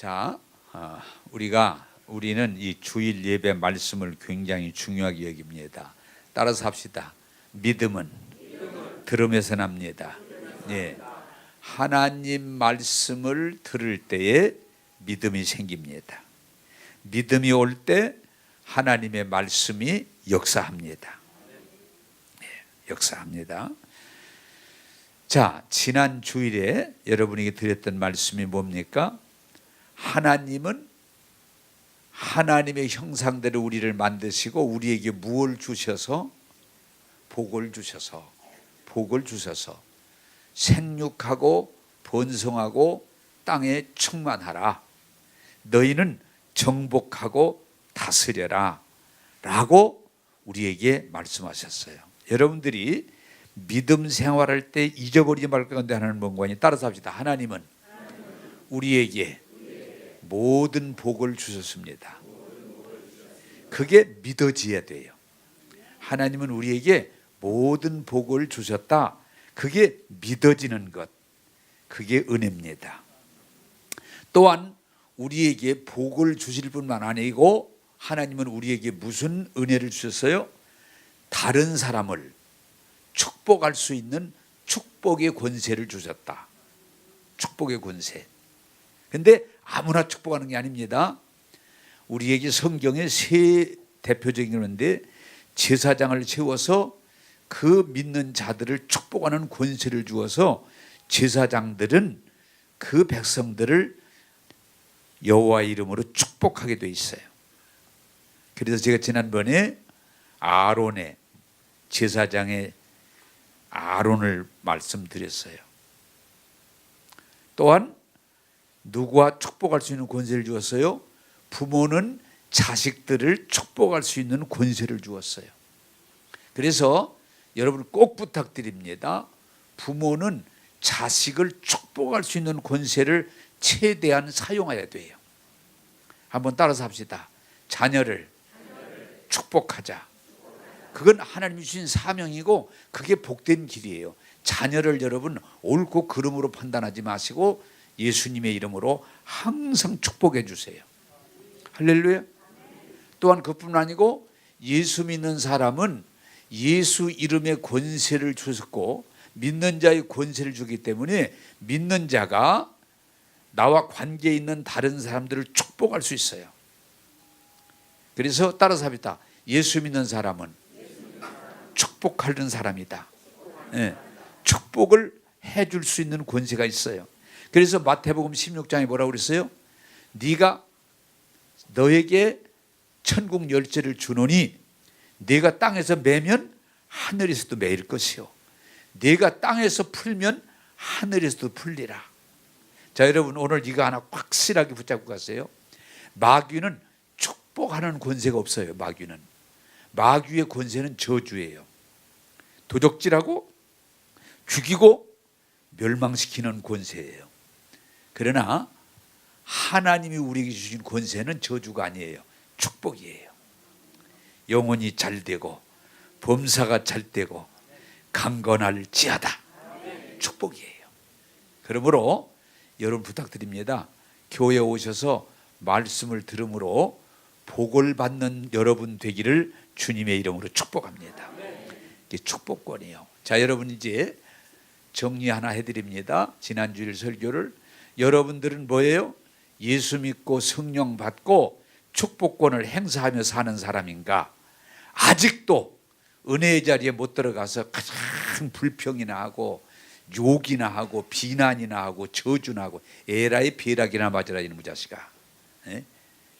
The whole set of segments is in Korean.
자, 우리는 이 주일 예배 말씀을 굉장히 중요하게 여깁니다. 따라서 합시다. 믿음은 들음에서 납니다. 예, 하나님 말씀을 들을 때에 믿음이 생깁니다. 믿음이 올 때 하나님의 말씀이 역사합니다. 예, 역사합니다. 자, 지난 주일에 여러분에게 드렸던 말씀이 뭡니까? 하나님은 하나님의 형상대로 우리를 만드시고 우리에게 무엇을 주셔서? 복을 주셔서 생육하고 번성하고 땅에 충만하라. 너희는 정복하고 다스려라 라고 우리에게 말씀하셨어요. 여러분들이 믿음 생활할 때 잊어버리지 말 건데 하나는 뭔가니? 따라서 합시다. 하나님은 우리에게 모든 복을 주셨습니다. 그게 믿어져야 돼요. 하나님은 우리에게 모든 복을 주셨다. 그게 믿어지는 것, 그게 은혜입니다. 또한 우리에게 복을 주실 뿐만 아니고 하나님은 우리에게 무슨 은혜를 주셨어요? 다른 사람을 축복할 수 있는 축복의 권세를 주셨다. 축복의 권세. 근데 아무나 축복하는 게 아닙니다. 우리에게 성경에 세 대표적인 건데, 제사장을 세워서 그 믿는 자들을 축복하는 권세를 주어서 제사장들은 그 백성들을 여호와의 이름으로 축복하게 돼 있어요. 그래서 제가 지난번에 아론의, 제사장의 아론을 말씀드렸어요. 또한 누구와 축복할 수 있는 권세를 주었어요? 부모는 자식들을 축복할 수 있는 권세를 주었어요. 그래서 여러분 꼭 부탁드립니다. 부모는 자식을 축복할 수 있는 권세를 최대한 사용해야 돼요. 한번 따라서 합시다. 자녀를 축복하자. 그건 하나님이 주신 사명이고 그게 복된 길이에요. 자녀를 여러분 옳고 그름으로 판단하지 마시고 예수님의 이름으로 항상 축복해 주세요. 할렐루야. 또한 그뿐 아니고 예수 믿는 사람은 예수 이름의 권세를 주셨고 믿는 자의 권세를 주기 때문에 믿는 자가 나와 관계 있는 다른 사람들을 축복할 수 있어요. 그래서 따라서 합시다. 예수 믿는 사람은 축복하는 사람이다. 네. 축복을 해줄 수 있는 권세가 있어요. 그래서 마태복음 16장에 뭐라고 그랬어요? 네가 너에게 천국 열쇠를 주노니 네가 땅에서 매면 하늘에서도 매일 것이요 네가 땅에서 풀면 하늘에서도 풀리라. 자, 여러분 오늘 이거 하나 확실하게 붙잡고 가세요. 마귀는 축복하는 권세가 없어요. 마귀의 권세는 저주예요. 도적질하고 죽이고 멸망시키는 권세예요. 그러나 하나님이 우리에게 주신 권세는 저주가 아니에요. 축복이에요. 영혼이 잘되고 범사가 잘되고 강건할지어다. 축복이에요. 그러므로 여러분 부탁드립니다. 교회에 오셔서 말씀을 들음으로 복을 받는 여러분 되기를 주님의 이름으로 축복합니다. 이게 축복권이에요. 자, 여러분 이제 정리 하나 해드립니다. 지난주일 설교를. 여러분들은 뭐예요? 예수 믿고 성령 받고 축복권을 행사하며 사는 사람인가? 아직도 은혜의 자리에 못 들어가서 가장 불평이나 하고 욕이나 하고 비난이나 하고 저주나 하고 에라이 비락이나 맞으라 이놈의 자식아.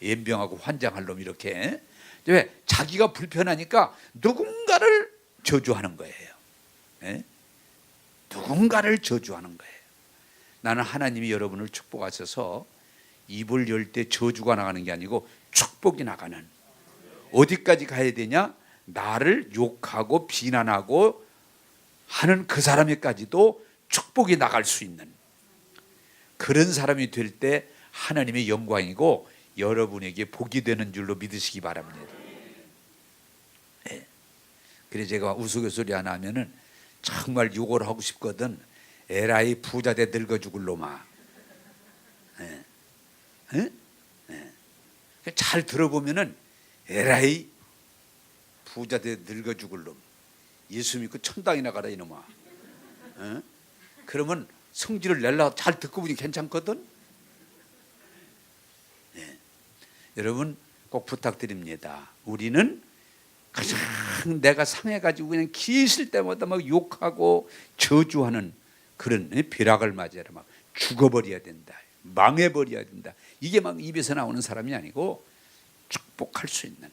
연병하고 환장할 놈 이렇게. 왜? 자기가 불편하니까 누군가를 저주하는 거예요. 누군가를 저주하는 거예요. 나는 하나님이 여러분을 축복하셔서 입을 열 때 저주가 나가는 게 아니고 축복이 나가는. 어디까지 가야 되냐? 나를 욕하고 비난하고 하는 그 사람에까지도 축복이 나갈 수 있는 그런 사람이 될 때 하나님의 영광이고 여러분에게 복이 되는 줄로 믿으시기 바랍니다. 그래서 제가 우스갯소리 하나 하면은 정말 욕을 하고 싶거든. 에라이 부자대 늙어 죽을 놈아. 에? 예. 잘 들어보면은 에라이 부자들 늙어 죽을 놈, 예수 믿고 천당이나 가라 이놈아. 에? 그러면 성질을 내려고 잘 듣고 보니 괜찮거든. 예. 여러분 꼭 부탁드립니다. 우리는 가장 내가 상해가지고 그냥 기있을 때마다 막 욕하고 저주하는 그런 벼락을 맞아라, 막 죽어버려야 된다, 망해버려야 된다, 이게 막 입에서 나오는 사람이 아니고 축복할 수 있는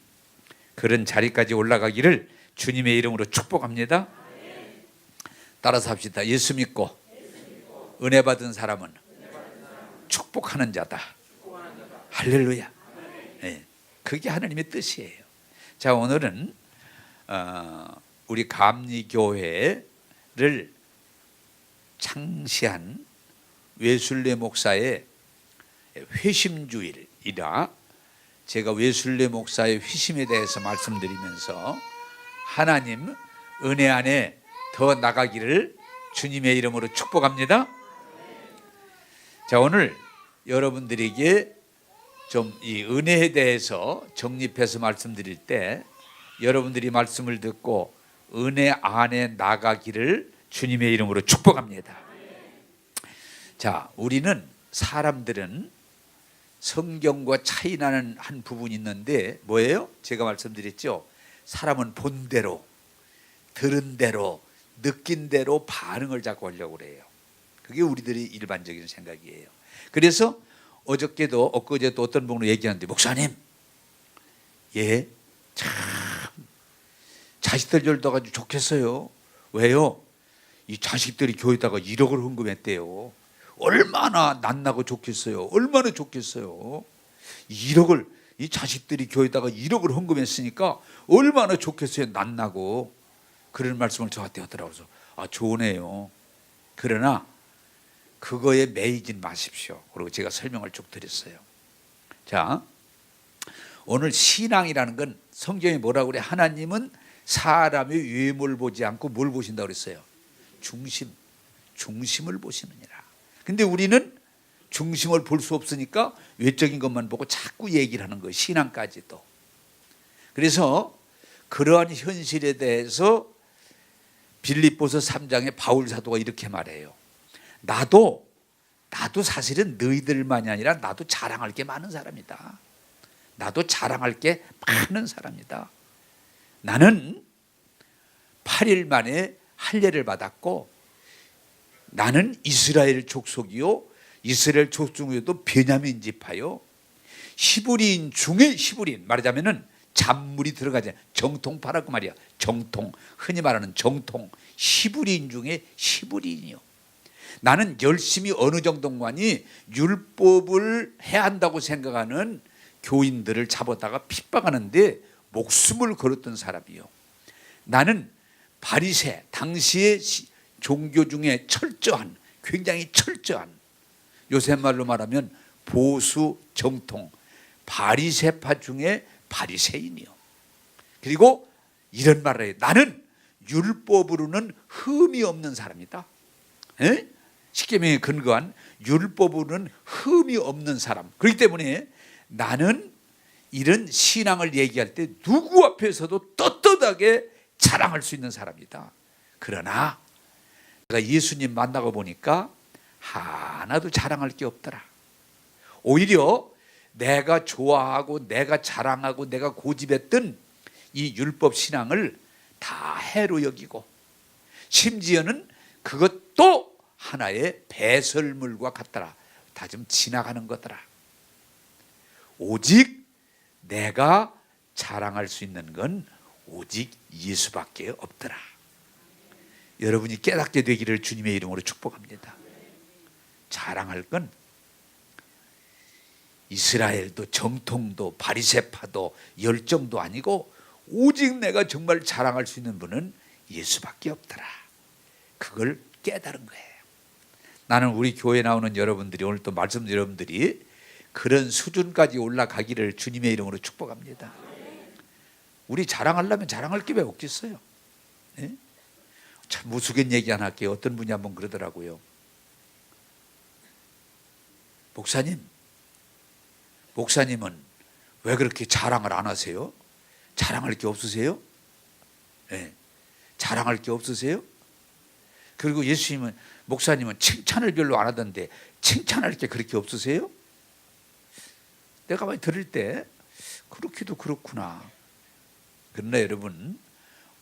그런 자리까지 올라가기를 주님의 이름으로 축복합니다. 따라서 합시다. 예수 믿고 은혜 받은 사람은 축복하는 자다. 할렐루야. 네, 그게 하나님의 뜻이에요. 자, 오늘은 우리 감리교회를 창시한 외술래 목사의 회심주일이라 제가 외술래 목사의 회심에 대해서 말씀드리면서 하나님 은혜 안에 더 나가기를 주님의 이름으로 축복합니다. 자, 오늘 여러분들에게 좀 이 은혜에 대해서 정립해서 말씀드릴 때 여러분들이 말씀을 듣고 은혜 안에 나가기를 주님의 이름으로 축복합니다. 자, 우리는 사람들은 성경과 차이 나는 한 부분이 있는데 뭐예요? 제가 말씀드렸죠. 사람은 본 대로, 들은 대로, 느낀 대로 반응을 자꾸 하려고 그래요. 그게 우리들의 일반적인 생각이에요. 그래서 어저께도 엊그제도 어떤 분으로 얘기하는데, 목사님, 예, 참 자식들 열다가 좋겠어요. 왜요? 이 자식들이 교회에다가 1억을 헌금했대요. 얼마나 낫나고 좋겠어요. 얼마나 좋겠어요. 1억을 이 자식들이 교회에다가 1억을 헌금했으니까 얼마나 좋겠어요. 낫나고. 그런 말씀을 저한테 하더라고요. 그래서 좋으네요. 그러나 그거에 매이진 마십시오. 그리고 제가 설명을 쭉 드렸어요. 자, 오늘 신앙이라는 건 성경이 뭐라고 그래? 하나님은 사람의 외모를 보지 않고 뭘 보신다고 그랬어요? 중심을 보시느니라. 근데 우리는 중심을 볼 수 없으니까 외적인 것만 보고 자꾸 얘기를 하는 거예요. 신앙까지도. 그래서 그러한 현실에 대해서 빌립보서 3장에 바울 사도가 이렇게 말해요. 나도 사실은 너희들만이 아니라 나도 자랑할 게 많은 사람이다. 나도 자랑할 게 많은 사람이다. 나는 8일 만에 할례를 받았고 나는 이스라엘 족속이요 이스라엘 족속 중에도 베냐민 지파요 히브리인 중에 히브리인, 말하자면은 잔물이 들어가지 않아요. 정통파라고 말이야. 정통, 흔히 말하는 정통, 히브리인 중에 히브리인이요. 나는 열심히 어느 정도만이 율법을 해야 한다고 생각하는 교인들을 잡아다가 핍박하는데 목숨을 걸었던 사람이요. 나는 바리새, 당시의 종교 중에 철저한, 굉장히 철저한, 요새 말로 말하면 보수 정통 바리새파 중에 바리새인이요. 그리고 이런 말을 해요. 나는 율법으로는 흠이 없는 사람이다. 에? 십계명에 근거한 율법으로는 흠이 없는 사람. 그렇기 때문에 나는 이런 신앙을 얘기할 때 누구 앞에서도 떳떳하게 자랑할 수 있는 사람이다. 그러나 내가 예수님 만나고 보니까 하나도 자랑할 게 없더라. 오히려 내가 좋아하고 내가 자랑하고 내가 고집했던 이 율법 신앙을 다 해로 여기고 심지어는 그것도 하나의 배설물과 같더라. 다 좀 지나가는 거더라. 오직 내가 자랑할 수 있는 건 오직 예수밖에 없더라. 여러분이 깨닫게 되기를 주님의 이름으로 축복합니다. 자랑할 건 이스라엘도 정통도 바리새파도 열정도 아니고 오직 내가 정말 자랑할 수 있는 분은 예수밖에 없더라. 그걸 깨달은 거예요. 나는 우리 교회에 나오는 여러분들이, 오늘 또 말씀 여러분들이 그런 수준까지 올라가기를 주님의 이름으로 축복합니다. 우리 자랑하려면 자랑할 게 왜 없겠어요? 네? 참 무수견 얘기 하나 할게요. 어떤 분이 한번 그러더라고요. 목사님, 목사님은 왜 그렇게 자랑을 안 하세요? 자랑할 게 없으세요? 네. 자랑할 게 없으세요? 그리고 예수님은, 목사님은 칭찬을 별로 안 하던데 칭찬할 게 그렇게 없으세요? 내가 많이 들을 때 그렇기도 그렇구나. 그러나 여러분,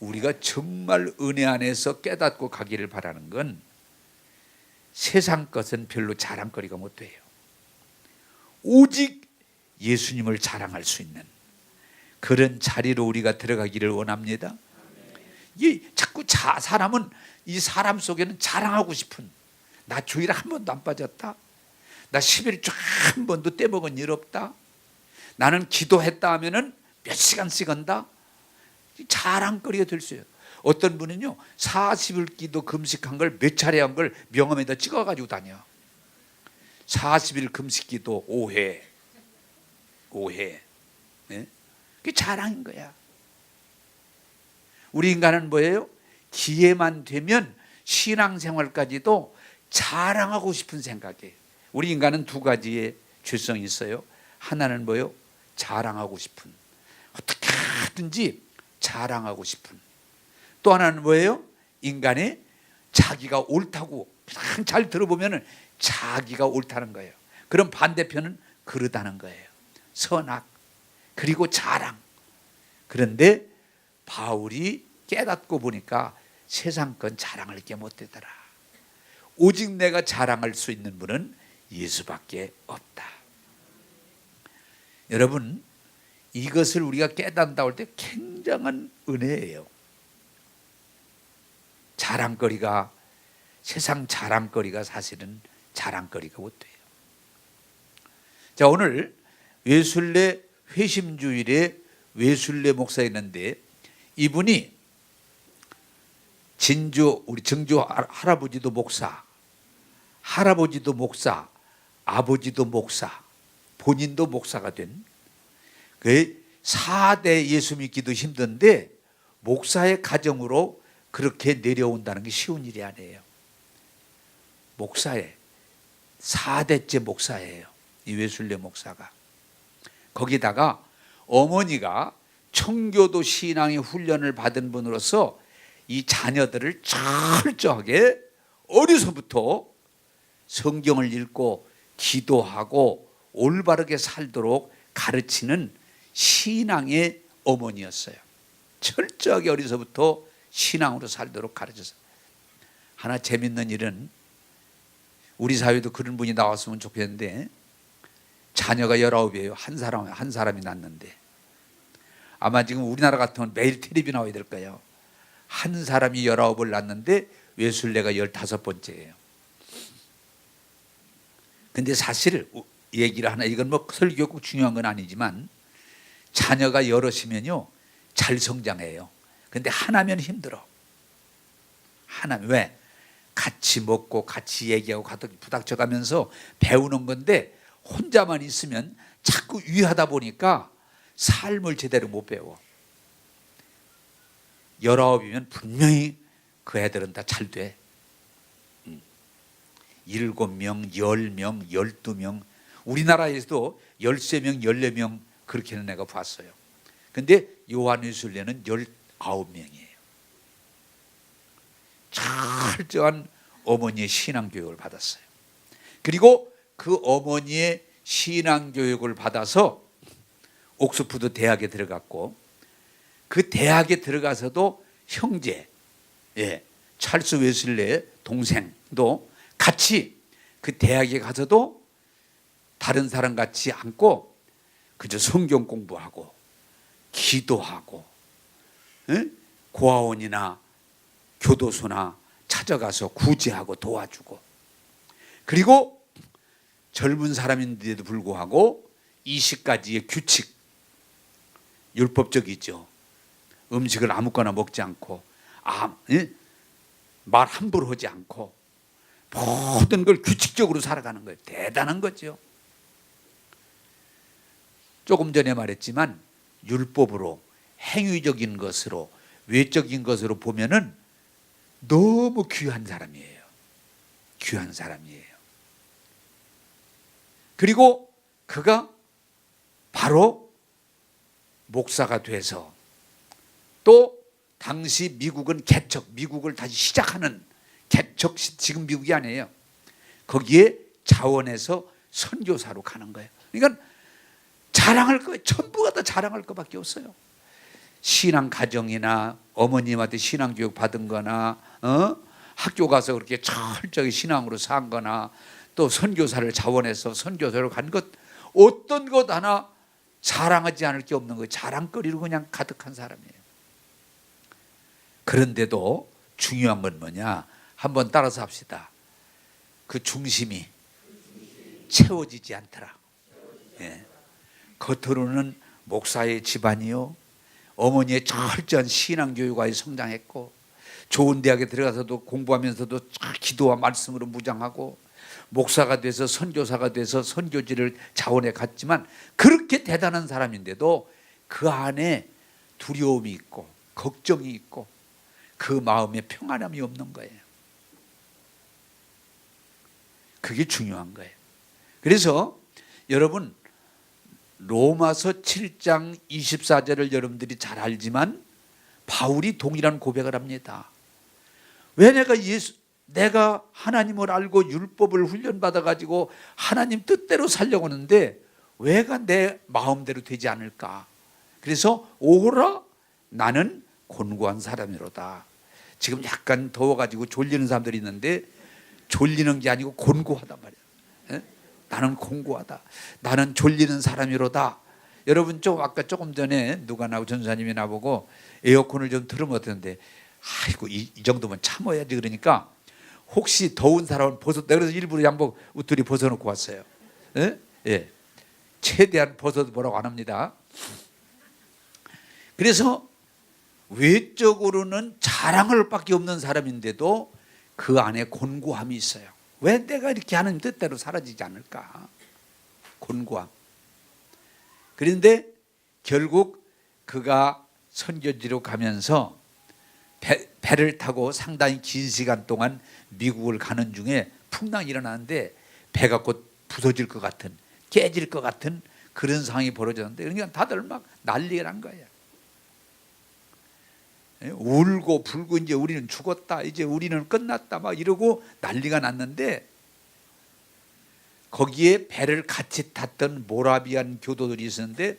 우리가 정말 은혜 안에서 깨닫고 가기를 바라는 건 세상 것은 별로 자랑거리가 못 돼요. 오직 예수님을 자랑할 수 있는 그런 자리로 우리가 들어가기를 원합니다. 자꾸 사람은, 이 사람 속에는 자랑하고 싶은, 나 주일 한 번도 안 빠졌다, 나 11주 한 번도 떼먹은 일 없다, 나는 기도했다 하면은 몇 시간씩 한다, 자랑거리가 될 수 있어요. 어떤 분은요 40일 기도 금식한 걸 몇 차례 한 걸 명함에다 찍어가지고 다녀. 40일 금식 기도 5회. 네? 그게 자랑인 거야. 우리 인간은 뭐예요? 기회만 되면 신앙생활까지도 자랑하고 싶은 생각이에요. 우리 인간은 두 가지의 죄성이 있어요. 하나는 뭐예요? 자랑하고 싶은, 어떻게 하든지 자랑하고 싶은. 또 하나는 뭐예요? 인간의 자기가 옳다고, 잘 들어보면 자기가 옳다는 거예요. 그럼 반대편은 그러다는 거예요. 선악, 그리고 자랑. 그런데 바울이 깨닫고 보니까 세상 건 자랑할 게 못 되더라. 오직 내가 자랑할 수 있는 분은 예수밖에 없다. 여러분, 이것을 우리가 깨닫는다고 할 때 굉장한 은혜예요. 자랑거리가, 세상 자랑거리가 사실은 자랑거리가 못 돼요. 자, 오늘 외술래 회심주일에 외술래 목사 있는데, 이분이 우리 증조 할아버지도 목사, 할아버지도 목사, 아버지도 목사, 본인도 목사가 된, 그 4대 예수 믿기도 힘든데 목사의 가정으로 그렇게 내려온다는 게 쉬운 일이 아니에요. 목사의 4대째 목사예요, 이 외술래 목사가. 거기다가 어머니가 청교도 신앙의 훈련을 받은 분으로서 이 자녀들을 철저하게 어려서부터 성경을 읽고 기도하고 올바르게 살도록 가르치는 신앙의 어머니였어요. 철저하게 어려서부터 신앙으로 살도록 가르쳤어요. 하나 재밌는 일은, 우리 사회도 그런 분이 나왔으면 좋겠는데, 자녀가 19이에요. 한 사람이 낳는데. 아마 지금 우리나라 같으면 매일 텔레비 나와야 될 거예요. 한 사람이 19을 낳는데 외술래가 15번째예요. 근데 사실 얘기를 하나, 이건 뭐 설교 꼭 중요한 건 아니지만, 자녀가 여럿이면요 잘 성장해요. 근데 하나면 힘들어. 하나면 왜? 같이 먹고 같이 얘기하고 부닥쳐가면서 배우는 건데, 혼자만 있으면 자꾸 위하다 보니까 삶을 제대로 못 배워. 19이면 분명히 그 애들은 다 잘 돼. 7명, 10명, 12명, 우리나라에서도 13명, 14명 그렇게는 내가 봤어요. 근데 요한외술래는 19명이에요. 철저한 어머니의 신앙교육을 받았어요. 그리고 그 어머니의 신앙교육을 받아서 옥스퍼드 대학에 들어갔고, 그 대학에 들어가서도 형제, 찰스 웨슬레의 동생도 같이 그 대학에 가서도 다른 사람 같지 않고 그저 성경 공부하고 기도하고, 고아원이나 교도소나 찾아가서 구제하고 도와주고, 그리고 젊은 사람인데도 불구하고 20가지의 규칙, 율법적이죠. 음식을 아무거나 먹지 않고, 말 함부로 하지 않고, 모든 걸 규칙적으로 살아가는 거예요. 대단한 거죠. 조금 전에 말했지만 율법으로, 행위적인 것으로, 외적인 것으로 보면은 너무 귀한 사람이에요. 귀한 사람이에요. 그리고 그가 바로 목사가 돼서 또 당시 미국은 개척, 미국을 다시 시작하는 개척, 지금 미국이 아니에요. 거기에 자원해서 선교사로 가는 거예요. 그러니까 자랑할 거, 전부가 다 자랑할 것밖에 없어요. 신앙 가정이나 어머님한테 신앙 교육 받은 거나 학교 가서 그렇게 철저히 신앙으로 산 거나 또 선교사를 자원해서 선교사로 간 것, 어떤 것 하나 자랑하지 않을 게 없는 거예요. 자랑거리로 그냥 가득한 사람이에요. 그런데도 중요한 건 뭐냐? 한번 따라서 합시다. 그 중심이 채워지지 않더라. 예. 겉으로는 목사의 집안이요, 어머니의 철저한 신앙교육에 성장했고, 좋은 대학에 들어가서도 공부하면서도 기도와 말씀으로 무장하고, 목사가 돼서 선교사가 돼서 선교지를 자원해 갔지만, 그렇게 대단한 사람인데도 그 안에 두려움이 있고 걱정이 있고 그 마음에 평안함이 없는 거예요. 그게 중요한 거예요. 그래서 여러분, 로마서 7장 24절을 여러분들이 잘 알지만 바울이 동일한 고백을 합니다. 왜 내가 하나님을 알고 율법을 훈련받아 가지고 하나님 뜻대로 살려고 하는데 왜가 내 마음대로 되지 않을까? 그래서 오호라, 나는 곤고한 사람이로다. 지금 약간 더워가지고 졸리는 사람들이 있는데 졸리는 게 아니고 곤고하단 말이야. 나는 곤고하다. 나는 졸리는 사람이로다. 여러분, 아까 조금 전에 누가 나고 전사님이 나보고 에어컨을 좀 틀으면 어땠는데, 아이고 이 정도면 참아야지. 그러니까 혹시 더운 사람은 그래서 일부러 양복 웃들이 벗어놓고 왔어요. 예. 최대한 벗어도 뭐라고 안 합니다. 그래서 외적으로는 자랑할 밖에 없는 사람인데도 그 안에 곤고함이 있어요. 왜 내가 이렇게 하는 뜻대로 사라지지 않을까? 곤고함. 그런데 결국 그가 선교지로 가면서 배를 타고 상당히 긴 시간 동안 미국을 가는 중에 풍랑이 일어나는데 배가 곧 부서질 것 같은, 깨질 것 같은 그런 상황이 벌어졌는데, 그러니까 다들 막 난리가 난 거예요. 울고 불고 이제 우리는 죽었다, 이제 우리는 끝났다 막 이러고 난리가 났는데, 거기에 배를 같이 탔던 모라비안 교도들이 있었는데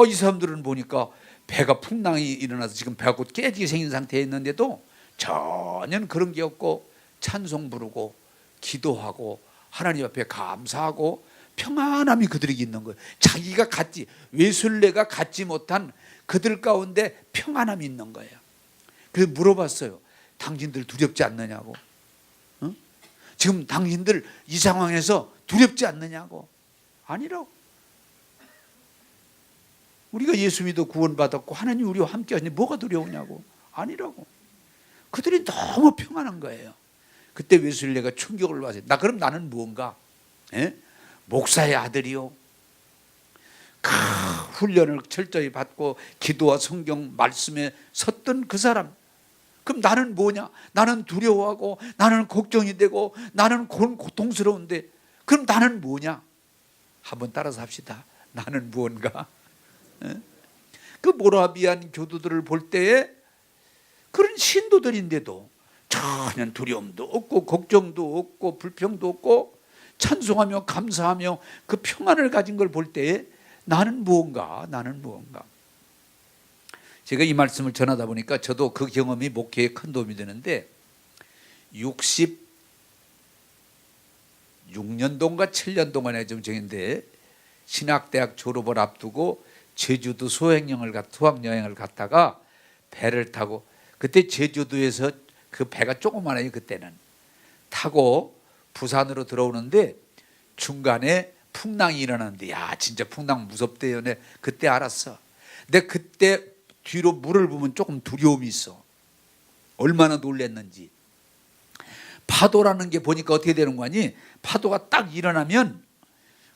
이 사람들은 보니까 배가 풍랑이 일어나서 지금 배가 곧 깨지게 생긴 상태에 있는데도 전혀 그런 게 없고 찬송 부르고 기도하고 하나님 앞에 감사하고 평안함이 그들에게 있는 거예요. 자기가 갖지, 외술래가 갖지 못한 그들 가운데 평안함이 있는 거예요. 그래서 물어봤어요. 당신들 두렵지 않느냐고. 지금 당신들 이 상황에서 두렵지 않느냐고. 아니라고. 우리가 예수 믿어 구원받았고 하나님 우리와 함께 하시니 뭐가 두려우냐고. 아니라고. 그들이 너무 평안한 거예요. 그때 웨슬리가 충격을 받았어요. 그럼 나는 무언가? 목사의 아들이요, 훈련을 철저히 받고 기도와 성경 말씀에 섰던 그 사람, 그럼 나는 뭐냐? 나는 두려워하고 나는 걱정이 되고 나는 고통스러운데 그럼 나는 뭐냐? 한번 따라서 합시다. 나는 무언가? 그 모라비안 교도들을 볼 때에 그런 신도들인데도 전혀 두려움도 없고 걱정도 없고 불평도 없고 찬송하며 감사하며 그 평안을 가진 걸 볼 때에 나는 무언가? 나는 무언가? 제가 이 말씀을 전하다 보니까 저도 그 경험이 목회에 큰 도움이 되는데, 66년도인가 7년동안에 좀 정인데 신학대학 졸업을 앞두고 제주도 수학여행을 갔다가 배를 타고, 그때 제주도에서 그 배가 조그마해요. 그때는 타고 부산으로 들어오는데 중간에 풍랑이 일어나는데, 야 진짜 풍랑 무섭대요. 내 그때 알았어. 근데 그때 뒤로 물을 보면 조금 두려움이 있어. 얼마나 놀랬는지. 파도라는 게 보니까 어떻게 되는 거 아니? 파도가 딱 일어나면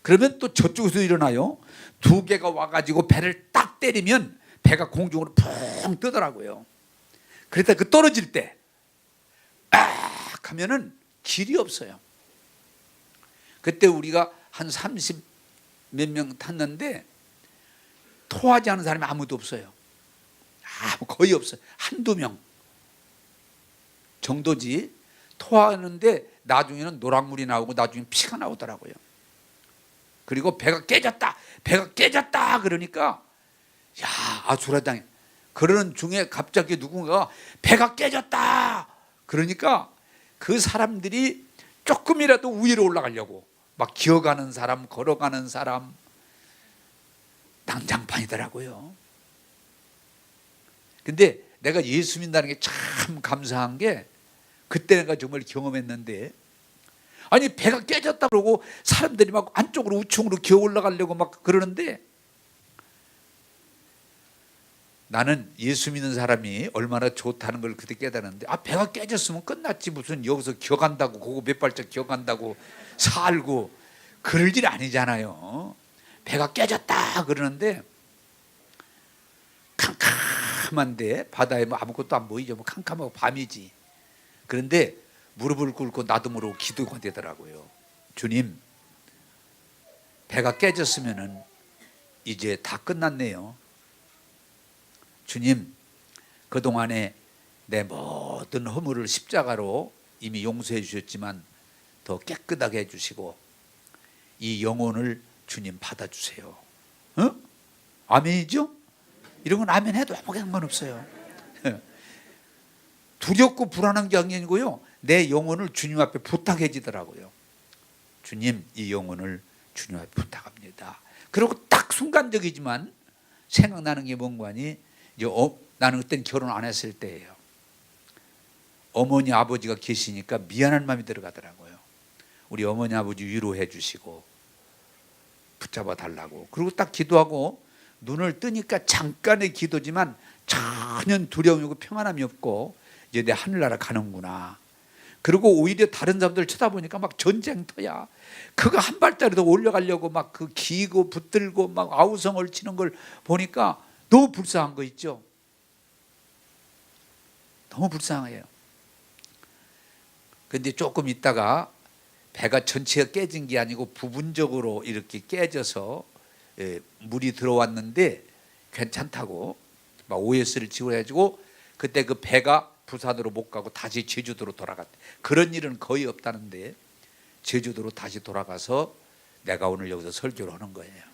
그러면 또 저쪽에서 일어나요. 두 개가 와가지고 배를 딱 때리면 배가 공중으로 푹 뜨더라고요. 그랬다 그 떨어질 때 딱 하면은 길이 없어요. 그때 우리가 한 30 몇 명 탔는데 토하지 않은 사람이 아무도 없어요. 거의 없어요. 한두 명 정도지. 토하는데 나중에는 노란물이 나오고 나중에 피가 나오더라고요. 그리고 배가 깨졌다 그러니까 야, 아수라장에 그러는 중에 갑자기 누군가가 배가 깨졌다 그러니까 그 사람들이 조금이라도 위로 올라가려고 막 기어가는 사람, 걸어가는 사람, 난장판이더라고요. 근데 내가 예수 믿는다는 게 참 감사한 게, 그때 내가 정말 경험했는데, 아니 배가 깨졌다 그러고 사람들이 막 안쪽으로 우측으로 기어 올라가려고 막 그러는데, 나는 예수 믿는 사람이 얼마나 좋다는 걸 그때 깨달았는데, 배가 깨졌으면 끝났지, 무슨 여기서 기어간다고, 그거 몇 발짝 기어간다고 살고 그럴 일 아니잖아요. 배가 깨졌다 그러는데 캄캄한데, 바다에 뭐 아무것도 안 보이죠. 뭐 캄캄하고 밤이지. 그런데 무릎을 꿇고 나도 모르고 기도가 되더라고요. 주님, 배가 깨졌으면은 이제 다 끝났네요. 주님, 그동안에 내 모든 허물을 십자가로 이미 용서해 주셨지만 더 깨끗하게 해주시고 이 영혼을 주님 받아주세요. 아멘이죠? 이런 건 아멘 해도 아무 상관없어요. 두렵고 불안한 게 아니고요, 내 영혼을 주님 앞에 부탁해지더라고요. 주님, 이 영혼을 주님 앞에 부탁합니다. 그리고 딱 순간적이지만 생각나는 게 뭔가니, 이제 나는 그때는 결혼 안 했을 때예요. 어머니 아버지가 계시니까 미안한 마음이 들어가더라고요. 우리 어머니 아버지 위로해 주시고 붙잡아 달라고. 그리고 딱 기도하고 눈을 뜨니까 잠깐의 기도지만 전혀 두려움이 없고 평안함이 없고, 이제 내 하늘나라 가는구나. 그리고 오히려 다른 사람들 쳐다보니까 막 전쟁터야. 그거 한 발자리 더 올라가려고 막 그 기고 붙들고 막 아우성을 치는 걸 보니까 너무 불쌍한 거 있죠. 너무 불쌍해요. 근데 조금 있다가 배가 전체가 깨진 게 아니고 부분적으로 이렇게 깨져서 물이 들어왔는데 괜찮다고 막 OS를 지원해가지고, 그때 그 배가 부산으로 못 가고 다시 제주도로 돌아갔대. 그런 일은 거의 없다는데 제주도로 다시 돌아가서 내가 오늘 여기서 설교를 하는 거예요.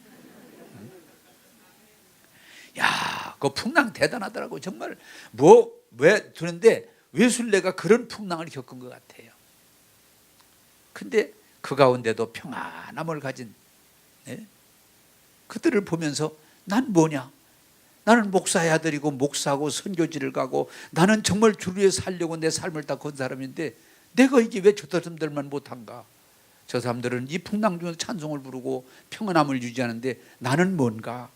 야, 그 풍랑 대단하더라고. 정말 왜 두는데 외술래가 그런 풍랑을 겪은 것 같아요. 근데 그 가운데도 평안함을 가진 그들을 보면서 난 뭐냐? 나는 목사의 아들이고 목사고 선교지를 가고 나는 정말 주를 위해 살려고 내 삶을 다 건 사람인데 내가 이게 왜 저 사람들만 못한가? 저 사람들은 이 풍랑 중에서 찬송을 부르고 평안함을 유지하는데 나는 뭔가?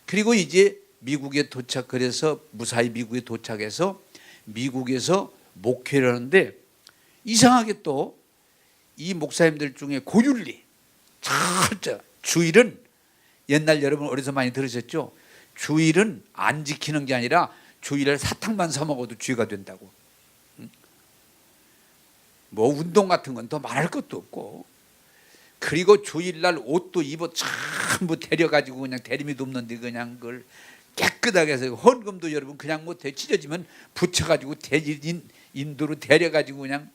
그리고 이제 미국에 도착해서 무사히 미국에 도착해서 미국에서 목회를 하는데, 이상하게 또 이 목사님들 중에 고윤리, 주일은 옛날 여러분 어디서 많이 들으셨죠? 주일은 안 지키는 게 아니라 주일을 사탕만 사 먹어도 죄가 된다고. 뭐 운동 같은 건 더 말할 것도 없고, 그리고 주일날 옷도 입어 전부 데려가지고 그냥 대리미도 없는데 그냥 그걸 깨끗하게 해서, 헌금도 여러분 그냥 뭐 찢어지면 붙여가지고 인도로 데려가지고 그냥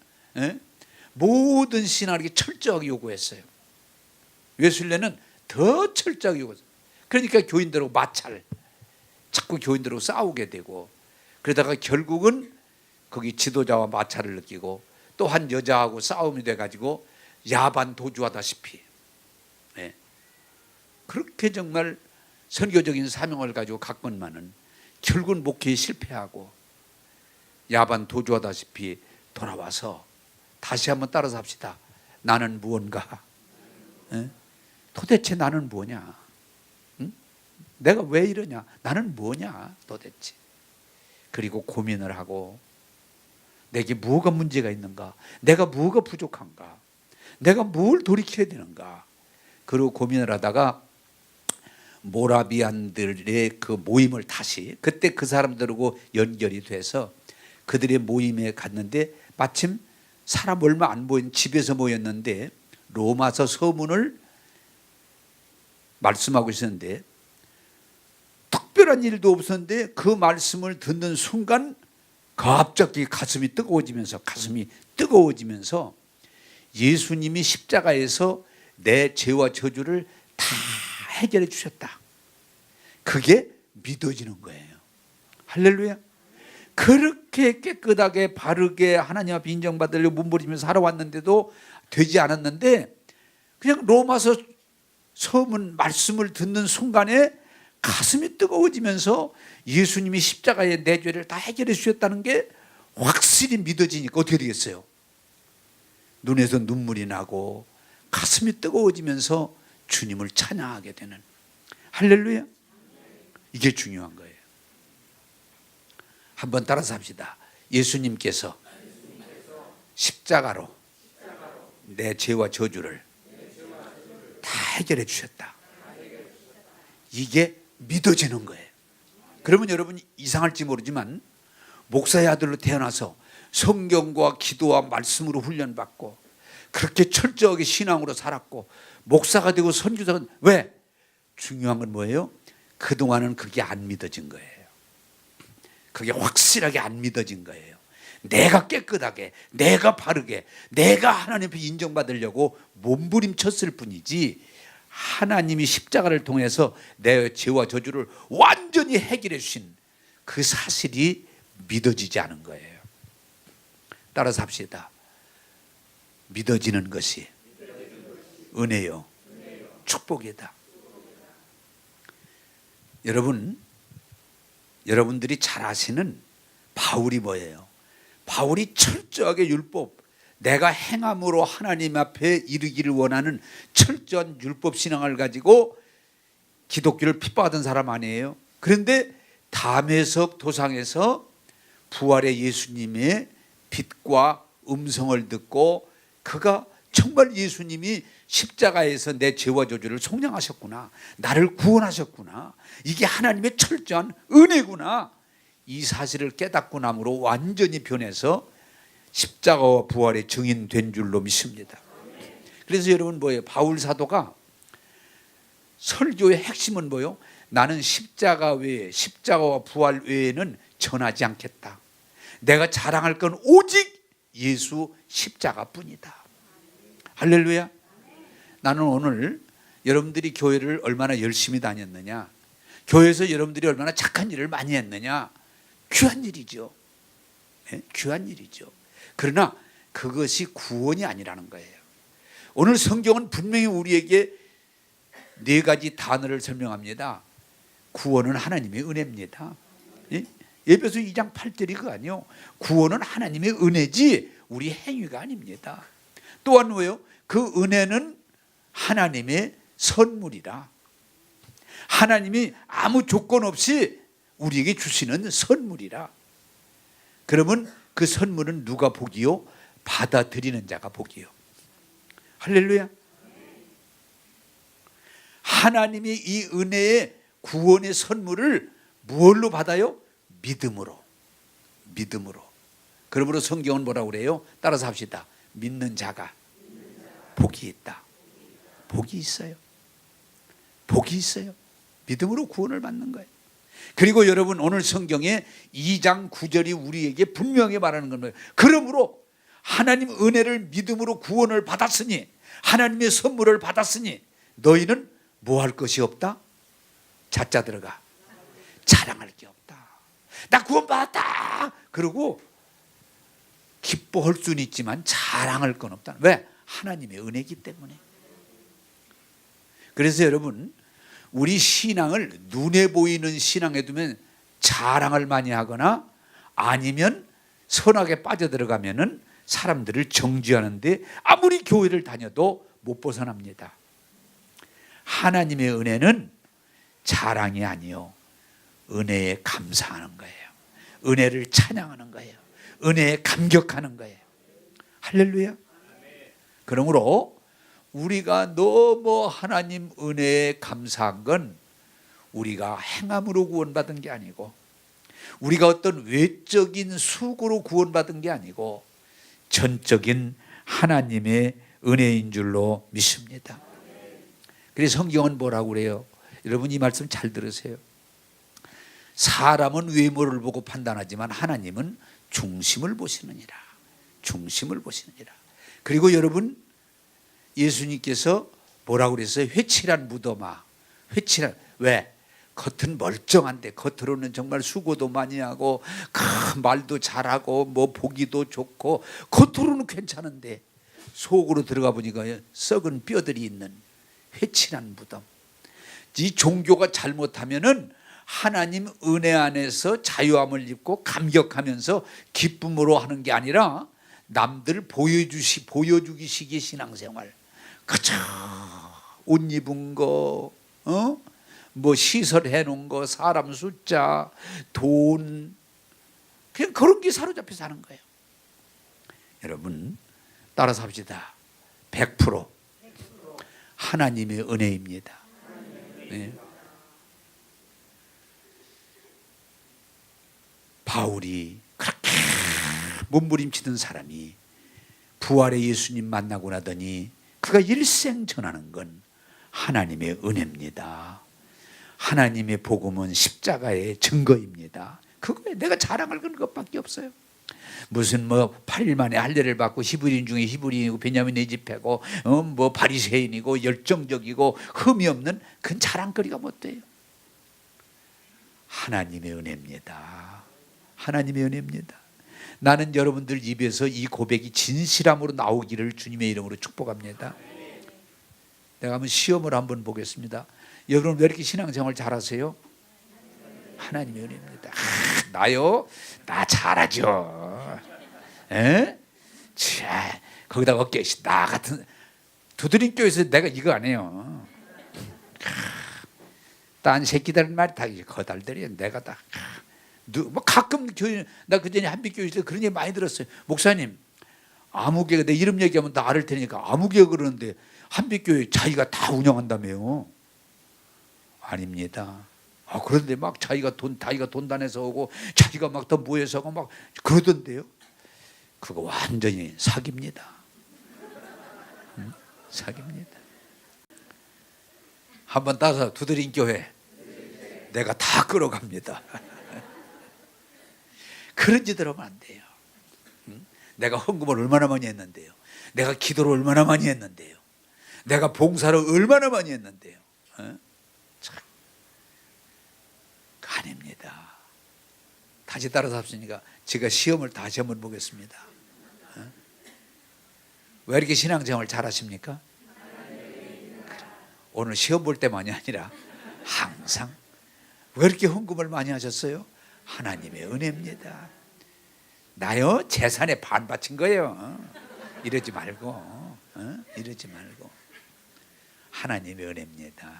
모든 신앙을 철저하게 요구했어요. 웨슬레는 더 철저하게 요구했어요. 그러니까 교인들하고 마찰, 자꾸 교인들하고 싸우게 되고, 그러다가 결국은 거기 지도자와 마찰을 느끼고 또 한 여자하고 싸움이 돼가지고 야반 도주하다시피, 그렇게 정말 선교적인 사명을 가지고 갔건만은 결국은 목회에 실패하고 야반 도주하다시피 돌아와서 다시 한번 따라서 합시다. 나는 무언가? 도대체 나는 뭐냐? 내가 왜 이러냐? 나는 뭐냐 도대체? 그리고 고민을 하고, 내게 뭐가 문제가 있는가? 내가 뭐가 부족한가? 내가 뭘 돌이켜야 되는가? 그리고 고민을 하다가 모라비안들의 그 모임을 다시, 그때 그 사람들하고 연결이 돼서 그들의 모임에 갔는데, 마침 사람 얼마 안 보인 집에서 모였는데 로마서 서문을 말씀하고 있었는데 특별한 일도 없었는데 그 말씀을 듣는 순간 갑자기 가슴이 뜨거워지면서 예수님이 십자가에서 내 죄와 저주를 다 해결해 주셨다. 그게 믿어지는 거예요. 할렐루야. 그렇게 깨끗하게 바르게 하나님 앞에 인정받으려고 몸부림면서 살아왔는데도 되지 않았는데 그냥 로마서 서문 말씀을 듣는 순간에 가슴이 뜨거워지면서 예수님이 십자가에 내 죄를 다 해결해 주셨다는 게 확실히 믿어지니까 어떻게 되겠어요? 눈에서 눈물이 나고 가슴이 뜨거워지면서 주님을 찬양하게 되는, 할렐루야. 이게 중요한 거예요. 한번 따라서 합시다. 예수님께서 십자가로 내 죄와 저주를 다 해결해 주셨다. 이게 믿어지는 거예요. 그러면 여러분 이상할지 모르지만 목사의 아들로 태어나서 성경과 기도와 말씀으로 훈련받고 그렇게 철저하게 신앙으로 살았고 목사가 되고 선교사가, 왜? 중요한 건 뭐예요? 그동안은 그게 안 믿어진 거예요. 그게 확실하게 안 믿어진 거예요. 내가 깨끗하게, 내가 바르게, 내가 하나님 앞에 인정받으려고 몸부림쳤을 뿐이지 하나님이 십자가를 통해서 내 죄와 저주를 완전히 해결해 주신 그 사실이 믿어지지 않은 거예요. 따라서 합시다. 믿어지는 것이 은혜요, 축복이다. 여러분들이 잘 아시는 바울이 뭐예요? 바울이 철저하게 율법, 내가 행함으로 하나님 앞에 이르기를 원하는 철저한 율법 신앙을 가지고 기독교를 핍박하던 사람 아니에요? 그런데 담에석 도상에서 부활의 예수님의 빛과 음성을 듣고 그가 정말 예수님이 십자가에서 내 죄와 저주를 속량하셨구나, 나를 구원하셨구나, 이게 하나님의 철저한 은혜구나, 이 사실을 깨닫고 남으로 완전히 변해서 십자가와 부활의 증인된 줄로 믿습니다. 그래서 여러분 뭐예요? 바울 사도가 설교의 핵심은 뭐예요? 나는 십자가 외에, 십자가와 부활 외에는 전하지 않겠다. 내가 자랑할 건 오직 예수 십자가뿐이다. 할렐루야. 나는 오늘 여러분들이 교회를 얼마나 열심히 다녔느냐, 교회에서 여러분들이 얼마나 착한 일을 많이 했느냐, 귀한 일이죠. 네? 귀한 일이죠. 그러나 그것이 구원이 아니라는 거예요. 오늘 성경은 분명히 우리에게 네 가지 단어를 설명합니다. 구원은 하나님의 은혜입니다. 에베소 2장 8절이 그거 아니요. 구원은 하나님의 은혜지 우리 행위가 아닙니다. 또한 뭐예요? 그 은혜는 하나님의 선물이라. 하나님이 아무 조건 없이 우리에게 주시는 선물이라. 그러면 그 선물은 누가 복이요? 받아들이는 자가 복이요. 할렐루야. 하나님이 이 은혜의 구원의 선물을 무엇로 받아요? 믿음으로. 믿음으로. 그러므로 성경은 뭐라고 그래요? 따라서 합시다. 믿는 자가 복이 있다. 복이 있어요. 복이 있어요. 믿음으로 구원을 받는 거예요. 그리고 여러분 오늘 성경에 2장 9절이 우리에게 분명히 말하는 건 뭐예요? 그러므로 하나님 은혜를 믿음으로 구원을 받았으니, 하나님의 선물을 받았으니 너희는 뭐 할 것이 없다? 자자 들어가. 자랑할 게 없다. 나 구원받았다. 그리고 기뻐할 수는 있지만 자랑할 건 없다. 왜? 하나님의 은혜이기 때문에. 그래서 여러분 우리 신앙을 눈에 보이는 신앙에 두면 자랑을 많이 하거나 아니면 선악에 빠져들어가면은 사람들을 정죄하는데 아무리 교회를 다녀도 못 벗어납니다. 하나님의 은혜는 자랑이 아니요, 은혜에 감사하는 거예요. 은혜를 찬양하는 거예요. 은혜에 감격하는 거예요. 할렐루야. 그러므로 우리가 너무 하나님 은혜에 감사한 건 우리가 행함으로 구원받은 게 아니고, 우리가 어떤 외적인 수고로 구원받은 게 아니고 전적인 하나님의 은혜인 줄로 믿습니다. 그래서 성경은 뭐라고 그래요? 여러분 이 말씀 잘 들으세요. 사람은 외모를 보고 판단하지만 하나님은 중심을 보시느니라. 중심을 보시느니라. 그리고 여러분 예수님께서 뭐라고 그랬어요? 회칠한 무덤아. 회칠한, 왜? 겉은 멀쩡한데 겉으로는 정말 수고도 많이 하고 말도 잘하고 뭐 보기도 좋고 겉으로는 괜찮은데 속으로 들어가 보니까 썩은 뼈들이 있는 회칠한 무덤. 이 종교가 잘못하면은 하나님 은혜 안에서 자유함을 입고 감격하면서 기쁨으로 하는 게 아니라 남들 보여주기식의 신앙생활. 그저 옷 입은 거, 뭐 시설 해놓은 거, 사람 숫자, 돈, 그냥 그런 게 사로잡혀 사는 거예요. 여러분 따라서 합시다. 100% 하나님의 은혜입니다. 네. 바울이 그렇게 몸부림치던 사람이 부활의 예수님 만나고 나더니 그가 일생 전하는 건 하나님의 은혜입니다. 하나님의 복음은 십자가의 증거입니다. 그거에 내가 자랑할 것밖에 없어요. 무슨 뭐 8일 만에 할례를 받고 히브리인 중에 히브리인이고 베냐민의 집회고 뭐 바리새인이고 열정적이고 흠이 없는 그건 자랑거리가 못 돼요. 하나님의 은혜입니다. 하나님의 은혜입니다. 나는 여러분들 입에서 이 고백이 진실함으로 나오기를 주님의 이름으로 축복합니다. 내가 한번 시험을 한번 보겠습니다. 여러분 왜 이렇게 신앙생활 잘하세요? 하나님의 은혜입니다. 나요? 나 잘하죠. 에? 자, 거기다가 어깨 나 같은 두드림교에서 내가 이거 안 해요. 딴 새끼들 말이 다 거달들이야. 내가 다 뭐 가끔 교회 나 그전에 한빛교회 있을 때 그런 얘기 많이 들었어요. 목사님 아무개가 내 이름 얘기하면 다 알을 테니까 아무개가 그러는데 한빛교회 자기가 다 운영한다며요. 아닙니다. 그런데 막 자기가 돈 단에서 오고 자기가 막 더 모여서 오고 막 그러던데요. 그거 완전히 사기입니다. 사기입니다. 한번 따서 두드린 교회 내가 다 끌어갑니다. 그런 짓을 하면 안 돼요. 내가 헌금을 얼마나 많이 했는데요. 내가 기도를 얼마나 많이 했는데요. 내가 봉사를 얼마나 많이 했는데요. 참 아닙니다. 다시 따라서 합시니까 제가 시험을 다시 한번 보겠습니다. 왜 이렇게 신앙생활 잘하십니까? 오늘 시험 볼 때만이 아니라 항상. 왜 이렇게 헌금을 많이 하셨어요? 하나님의 은혜입니다. 나요 재산에 반 바친 거예요. 이러지 말고, 이러지 말고. 하나님의 은혜입니다.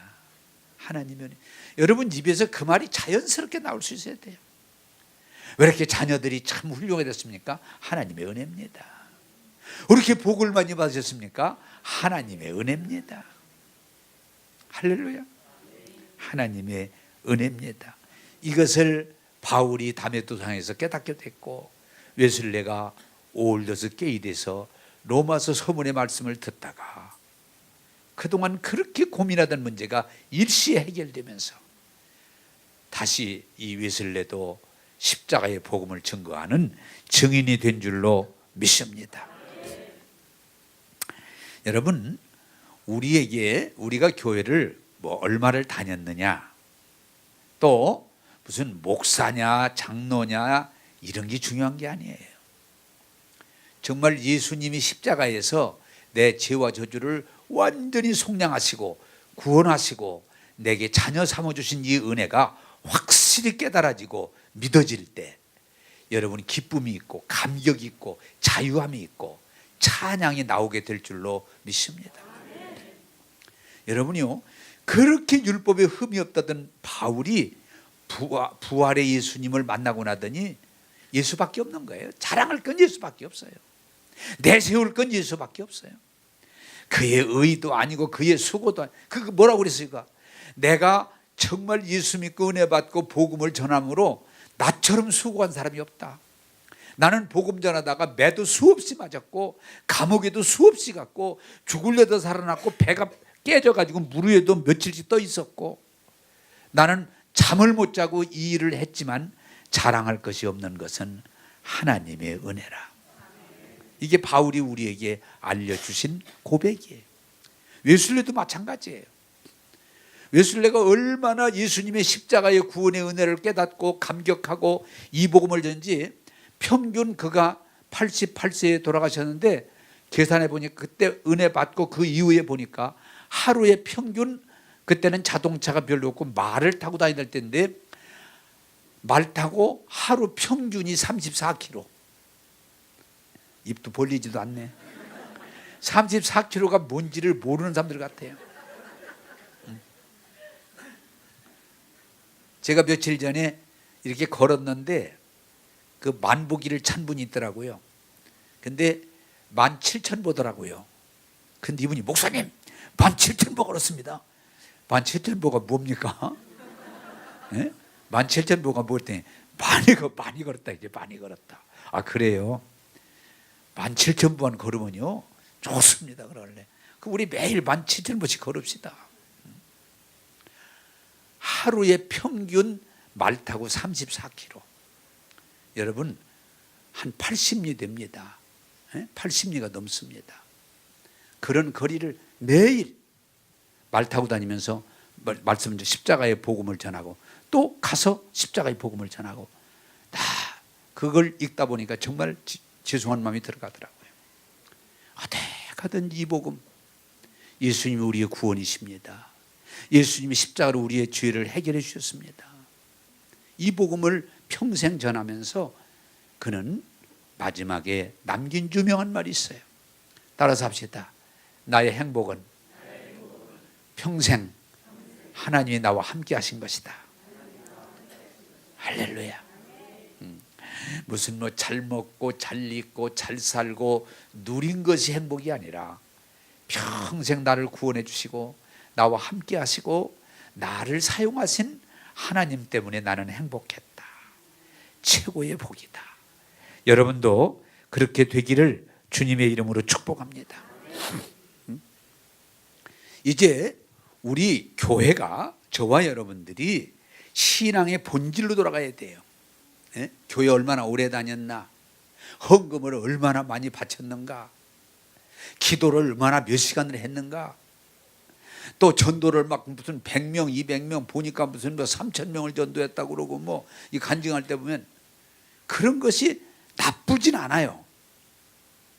하나님의 은혜. 여러분 입에서 그 말이 자연스럽게 나올 수 있어야 돼요. 왜 이렇게 자녀들이 참 훌륭해졌습니까? 하나님의 은혜입니다. 왜 이렇게 복을 많이 받으셨습니까? 하나님의 은혜입니다. 할렐루야. 하나님의 은혜입니다. 이것을 바울이 다메토상에서 깨닫게 됐고 웨슬레가 오울려서 깨이 돼서 로마서 서문의 말씀을 듣다가 그동안 그렇게 고민하던 문제가 일시에 해결되면서 다시 이 웨슬레도 십자가의 복음을 증거하는 증인이 된 줄로 믿습니다. 여러분 우리가 교회를 뭐 얼마를 다녔느냐 또 무슨 목사냐 장로냐 이런 게 중요한 게 아니에요. 정말 예수님이 십자가에서 내 죄와 저주를 완전히 속량하시고 구원하시고 내게 자녀 삼아주신 이 은혜가 확실히 깨달아지고 믿어질 때 여러분 기쁨이 있고 감격이 있고 자유함이 있고 찬양이 나오게 될 줄로 믿습니다. 여러분이요 그렇게 율법에 흠이 없다던 바울이 부활의 예수님을 만나고 나더니 예수밖에 없는 거예요. 자랑할 건 예수밖에 없어요. 내세울 건 예수밖에 없어요. 그의 의도 아니고 그의 수고도 아니고 그 뭐라고 그랬어요? 내가 정말 예수 믿고 은혜 받고 복음을 전함으로 나처럼 수고한 사람이 없다. 나는 복음 전하다가 매도 수없이 맞았고 감옥에도 수없이 갔고 죽으려다 살아났고 배가 깨져가지고 물 위에도 며칠씩 떠 있었고, 나는 잠을 못 자고 이 일을 했지만 자랑할 것이 없는 것은 하나님의 은혜라. 이게 바울이 우리에게 알려주신 고백이에요. 웨슬레도 마찬가지예요. 웨슬레가 얼마나 예수님의 십자가의 구원의 은혜를 깨닫고 감격하고 이 복음을 전지, 평균 그가 88세에 돌아가셨는데 계산해 보니까 그때 은혜 받고 그 이후에 보니까 하루에 평균, 그때는 자동차가 별로 없고 말을 타고 다닐 때인데 말 타고 하루 평균이 34km. 입도 벌리지도 않네. 34km가 뭔지를 모르는 사람들 같아요. 제가 며칠 전에 이렇게 걸었는데 그 만보기를 찬 분이 있더라고요. 근데 17,000보더라고요. 근데 이분이 목사님 17,000보 걸었습니다. 17,000보가 뭡니까? 네? 17,000보가 뭐랬더니 많이 걸었다. 이제 많이 걸었다. 아 그래요? 17,000보만 걸으면요 좋습니다. 그러길래 우리 매일 17,000보씩 걸읍시다. 하루에 평균 말 타고 34km. 여러분 한 80리 됩니다. 80리가 넘습니다. 그런 거리를 매일 말 타고 다니면서 말씀 십자가의 복음을 전하고 또 가서 십자가의 복음을 전하고, 다 그걸 읽다 보니까 정말 죄송한 마음이 들어가더라고요. 어디 가든 이 복음, 예수님이 우리의 구원이십니다. 예수님이 십자가로 우리의 죄를 해결해 주셨습니다. 이 복음을 평생 전하면서 그는 마지막에 남긴 유명한 말이 있어요. 따라서 합시다. 나의 행복은 평생 하나님이 나와 함께 하신 것이다. 할렐루야. 무슨 뭐 잘 먹고 잘 입고 잘 살고 누린 것이 행복이 아니라 평생 나를 구원해 주시고 나와 함께 하시고 나를 사용하신 하나님 때문에 나는 행복했다. 최고의 복이다. 여러분도 그렇게 되기를 주님의 이름으로 축복합니다. 이제 우리 교회가, 저와 여러분들이 신앙의 본질로 돌아가야 돼요. 예? 교회 얼마나 오래 다녔나, 헌금을 얼마나 많이 바쳤는가, 기도를 얼마나 몇 시간을 했는가, 또 전도를 막 무슨 100명, 200명 보니까 무슨 뭐 3,000명을 전도했다고 그러고 뭐 이 간증할 때 보면 그런 것이 나쁘진 않아요.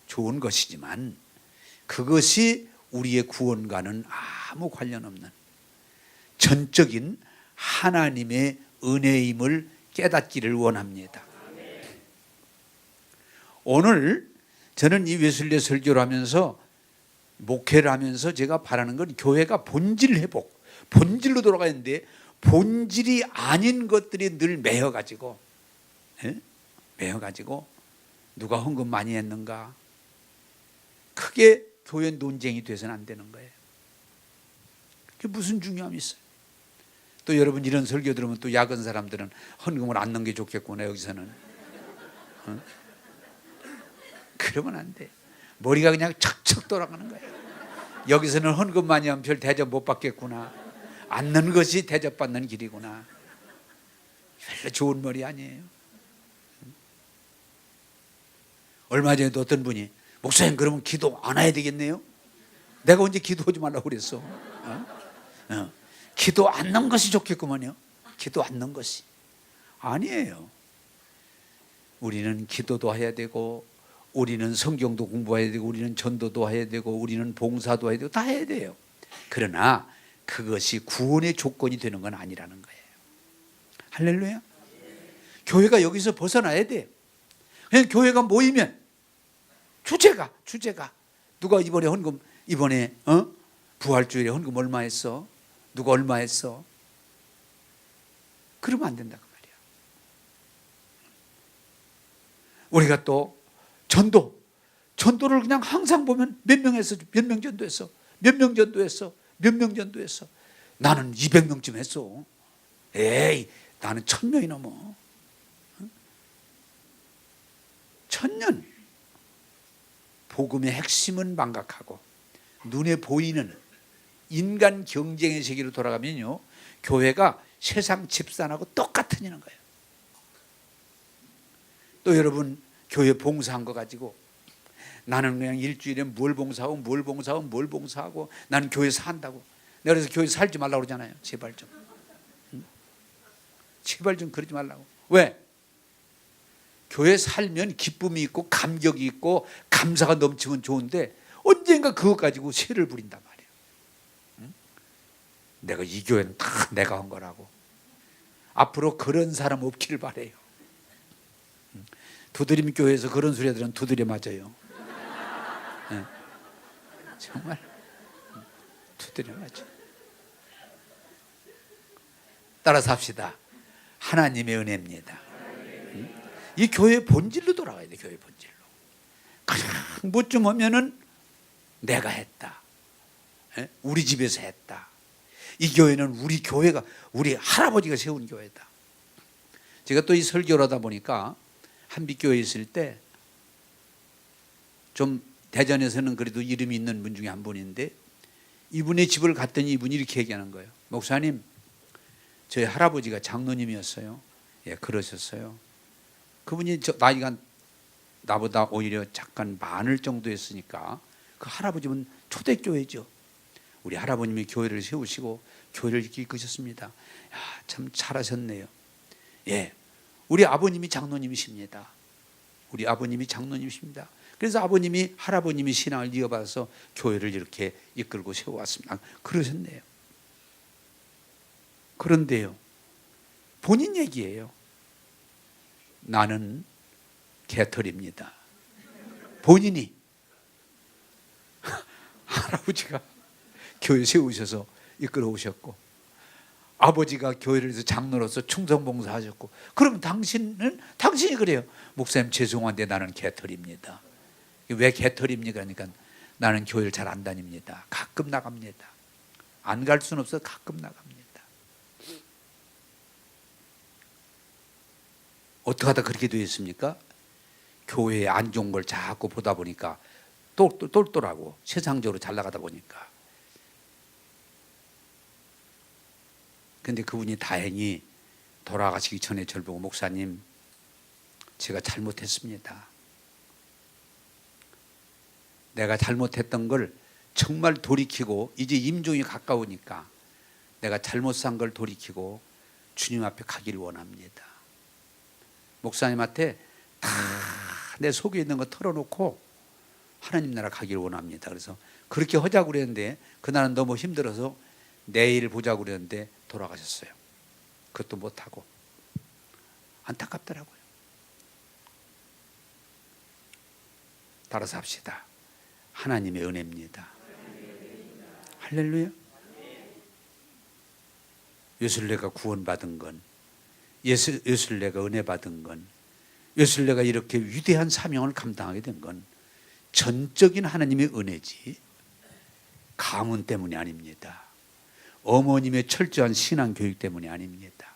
좋은 것이지만 그것이 우리의 구원과는 아무 관련 없는 전적인 하나님의 은혜임을 깨닫기를 원합니다. 오늘 저는 이 웨슬리 설교를 하면서, 목회를 하면서 제가 바라는 건 교회가 본질 회복, 본질로 돌아가야 하는데 본질이 아닌 것들이 늘 매여가지고, 누가 헌금 많이 했는가, 크게 교회 논쟁이 돼서는 안 되는 거예요. 그게 무슨 중요함이 있어요? 또 여러분 이런 설교 들으면 또 야근 사람들은 헌금을 안 넣는 게 좋겠구나 여기서는. 그러면 안 돼. 머리가 그냥 척척 돌아가는 거예요. 여기서는 헌금 많이 하면 별 대접 못 받겠구나, 안 넣는 것이 대접받는 길이구나. 별로 좋은 머리 아니에요. 얼마 전에도 어떤 분이 목사님 그러면 기도 안 해야 되겠네요. 내가 언제 기도하지 말라고 그랬어? 기도 안 넣는 것이 좋겠구만요. 기도 안 넣는 것이 아니에요. 우리는 기도도 해야 되고, 우리는 성경도 공부해야 되고, 우리는 전도도 해야 되고, 우리는 봉사도 해야 되고, 다 해야 돼요. 그러나 그것이 구원의 조건이 되는 건 아니라는 거예요. 할렐루야. 교회가 여기서 벗어나야 돼. 그냥 교회가 모이면 주제가 누가 이번에 헌금, 이번에 부활주일에 헌금 얼마 했어? 누가 얼마 했어? 그러면 안 된다 그 말이야. 우리가 또 전도를 그냥 항상 보면 몇 명 했어, 몇 명 전도했어, 몇 명 전도했어, 몇 명 전도했어. 나는 200명쯤 했어. 에이, 나는 1,000명이 넘어. 1,000년. 복음의 핵심은 망각하고 눈에 보이는 인간 경쟁의 세계로 돌아가면요, 교회가 세상 집산하고 똑같으냐는 거예요. 또 여러분, 교회 봉사한 거 가지고 나는 그냥 일주일에 뭘 봉사하고 나는 교회에서 산다고. 내가 그래서 교회에서 살지 말라고 그러잖아요. 제발 좀. 제발 좀 그러지 말라고. 왜? 교회 살면 기쁨이 있고 감격이 있고 감사가 넘치면 좋은데 언젠가 그것 가지고 세를 부린단 말이에요. 내가 이 교회는 다 내가 한 거라고. 앞으로 그런 사람 없기를 바래요. 두드림 교회에서 그런 소리 하더라면 두드려 맞아요. 네. 정말 두드려 맞아요. 따라서 합시다. 하나님의 은혜입니다. 이 교회의 본질로 돌아가야 돼. 교회 본질로. 가장 뭐좀 하면은 내가 했다. 우리 집에서 했다. 이 교회는 우리 교회가, 우리 할아버지가 세운 교회다. 제가 또 이 설교를 하다 보니까 한빛교회에 있을 때 좀 대전에서는 그래도 이름이 있는 분 중에 한 분인데 이분의 집을 갔더니 이분이 이렇게 얘기하는 거예요. 목사님, 저희 할아버지가 장로님이었어요. 예, 그러셨어요. 그분이 나이가 나보다 오히려 잠깐 많을 정도였으니까 그 할아버지는 초대교회죠. 우리 할아버님이 교회를 세우시고 교회를 이렇게 이끄셨습니다. 야, 참 잘하셨네요. 예, 우리 아버님이 장로님이십니다. 우리 아버님이 장로님이십니다. 그래서 아버님이 할아버님이 신앙을 이어받아서 교회를 이렇게 이끌고 세워왔습니다. 그러셨네요. 그런데요, 본인 얘기예요. 나는 개털입니다. 본인이 할아버지가 교회 세우셔서 이끌어 오셨고 아버지가 교회를 해서 장로로서 충성봉사 하셨고, 그러면 당신이 그래요. 목사님 죄송한데 나는 개털입니다. 왜 개털입니까? 그러니까 나는 교회를 잘 안 다닙니다. 가끔 나갑니다. 안 갈 수는 없어서 가끔 나갑니다. 어떻게 하다 그렇게 되었습니까? 교회에 안 좋은 걸 자꾸 보다 보니까 똘똘하고 세상적으로 잘 나가다 보니까. 근데 그분이 다행히 돌아가시기 전에 저를 보고, 목사님, 제가 잘못했습니다. 내가 잘못했던 걸 정말 돌이키고, 이제 임종이 가까우니까 내가 잘못 산 걸 돌이키고 주님 앞에 가기를 원합니다. 목사님한테 다 내 속에 있는 거 털어놓고 하나님 나라 가기를 원합니다. 그래서 그렇게 하자고 그랬는데 그날은 너무 힘들어서 내일 보자고 그랬는데 돌아가셨어요. 그것도 못하고. 안타깝더라고요. 따라서 합시다. 하나님의 은혜입니다. 할렐루야. 예술내가 구원받은 건, 예술내가 은혜 받은 건, 예술내가 이렇게 위대한 사명을 감당하게 된 건 전적인 하나님의 은혜지 가문 때문이 아닙니다. 어머님의 철저한 신앙 교육 때문이 아닙니다.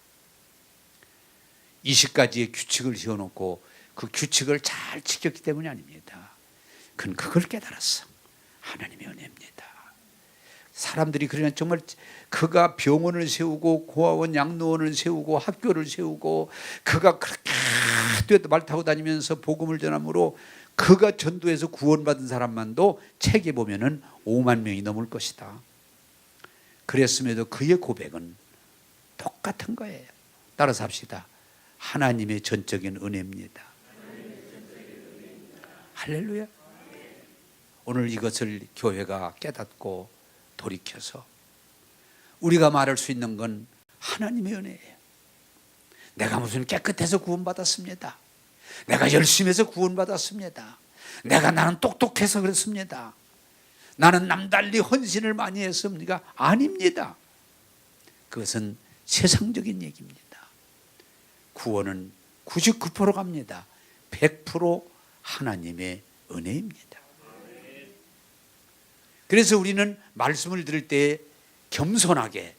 20가지의 규칙을 지어놓고 그 규칙을 잘 지켰기 때문이 아닙니다. 그건 그걸 깨달았어. 하나님의 은혜입니다. 사람들이 그러면 정말 그가 병원을 세우고 고아원 양로원을 세우고 학교를 세우고 그가 그렇게 말 타고 다니면서 복음을 전함으로 그가 전도해서 구원받은 사람만도 책에 보면은 5만 명이 넘을 것이다. 그랬음에도 그의 고백은 똑같은 거예요. 따라서 합시다. 하나님의 전적인 은혜입니다. 할렐루야. 오늘 이것을 교회가 깨닫고 돌이켜서 우리가 말할 수 있는 건 하나님의 은혜예요. 내가 무슨 깨끗해서 구원받았습니다. 내가 열심히 해서 구원받았습니다. 나는 똑똑해서 그렇습니다. 나는 남달리 헌신을 많이 했습니까? 아닙니다. 그것은 세상적인 얘기입니다. 구원은 99% 갑니다. 100% 하나님의 은혜입니다. 그래서 우리는 말씀을 들을 때 겸손하게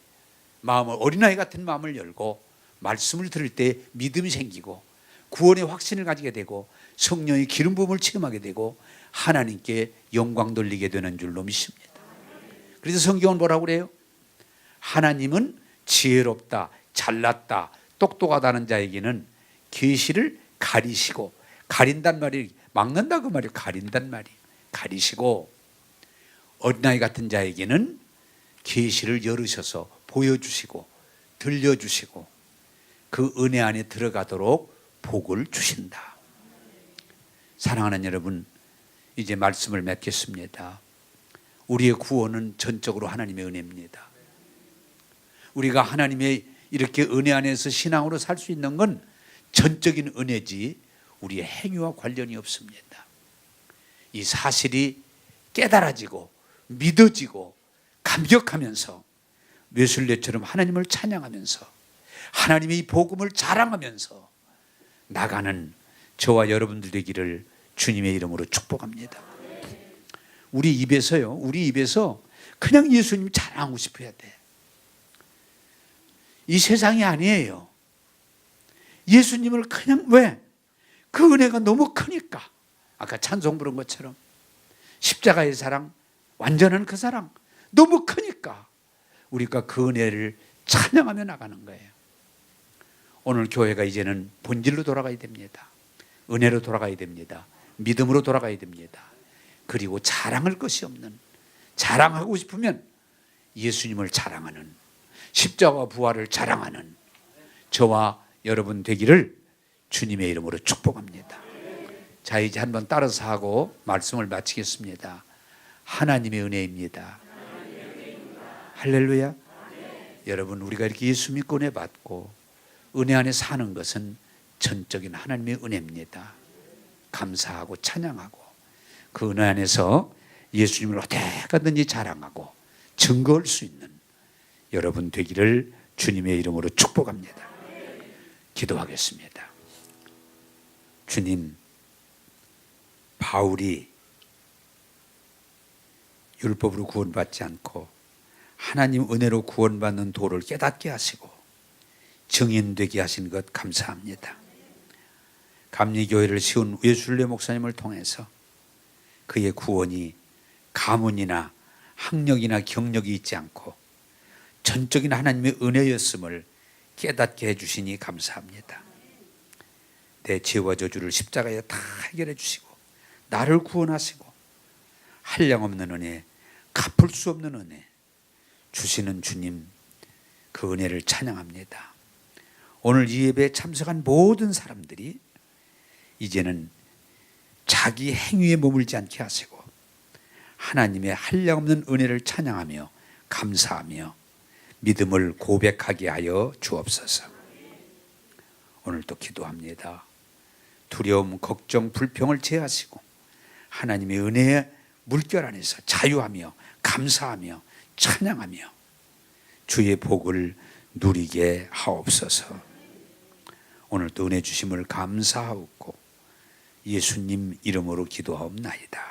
마음을, 어린아이 같은 마음을 열고 말씀을 들을 때 믿음이 생기고 구원의 확신을 가지게 되고 성령의 기름 부음을 체험하게 되고 하나님께 영광 돌리게 되는 줄로 믿습니다. 그래서 성경은 뭐라고 그래요? 하나님은 지혜롭다, 잘났다, 똑똑하다는 자에게는 계시를 가리시고, 가린단 말이 막는다 그 말이에요. 가린단 말이 가리시고, 어린아이 같은 자에게는 계시를 열으셔서 보여주시고 들려주시고 그 은혜 안에 들어가도록 복을 주신다. 사랑하는 여러분, 이제 말씀을 맺겠습니다. 우리의 구원은 전적으로 하나님의 은혜입니다. 우리가 하나님의 이렇게 은혜 안에서 신앙으로 살 수 있는 건 전적인 은혜지 우리의 행위와 관련이 없습니다. 이 사실이 깨달아지고 믿어지고 감격하면서 웨슬레처럼 하나님을 찬양하면서 하나님의 이 복음을 자랑하면서 나가는 저와 여러분들 되기를 주님의 이름으로 축복합니다. 우리 입에서 그냥 예수님 자랑하고 싶어야 돼. 이 세상이 아니에요. 예수님을 그냥 왜? 그 은혜가 너무 크니까. 아까 찬송 부른 것처럼 십자가의 사랑, 완전한 그 사랑 너무 크니까 우리가 그 은혜를 찬양하며 나가는 거예요. 오늘 교회가 이제는 본질로 돌아가야 됩니다. 은혜로 돌아가야 됩니다. 믿음으로 돌아가야 됩니다. 그리고 자랑할 것이 없는, 자랑하고 싶으면 예수님을 자랑하는, 십자가 부활을 자랑하는 저와 여러분 되기를 주님의 이름으로 축복합니다. 자, 이제 한번 따라서 하고 말씀을 마치겠습니다. 하나님의 은혜입니다. 할렐루야. 여러분, 우리가 이렇게 예수 믿고 은혜 받고 은혜 안에 사는 것은 전적인 하나님의 은혜입니다. 감사하고 찬양하고 그 은혜 안에서 예수님을 어디 가든지 자랑하고 증거할 수 있는 여러분 되기를 주님의 이름으로 축복합니다. 기도하겠습니다. 주님, 바울이 율법으로 구원받지 않고 하나님 은혜로 구원받는 도를 깨닫게 하시고 증인되게 하신 것 감사합니다. 감리교회를 세운 웨슬레 목사님을 통해서 그의 구원이 가문이나 학력이나 경력이 있지 않고 전적인 하나님의 은혜였음을 깨닫게 해주시니 감사합니다. 내 죄와 저주를 십자가에 다 해결해 주시고 나를 구원하시고 한량없는 은혜, 갚을 수 없는 은혜 주시는 주님, 그 은혜를 찬양합니다. 오늘 이 예배에 참석한 모든 사람들이 이제는 자기 행위에 머물지 않게 하시고 하나님의 한량없는 은혜를 찬양하며 감사하며 믿음을 고백하게 하여 주옵소서. 오늘도 기도합니다. 두려움, 걱정, 불평을 제하시고 하나님의 은혜의 물결 안에서 자유하며 감사하며 찬양하며 주의 복을 누리게 하옵소서. 오늘도 은혜 주심을 감사하옵고 예수님 이름으로 기도하옵나이다.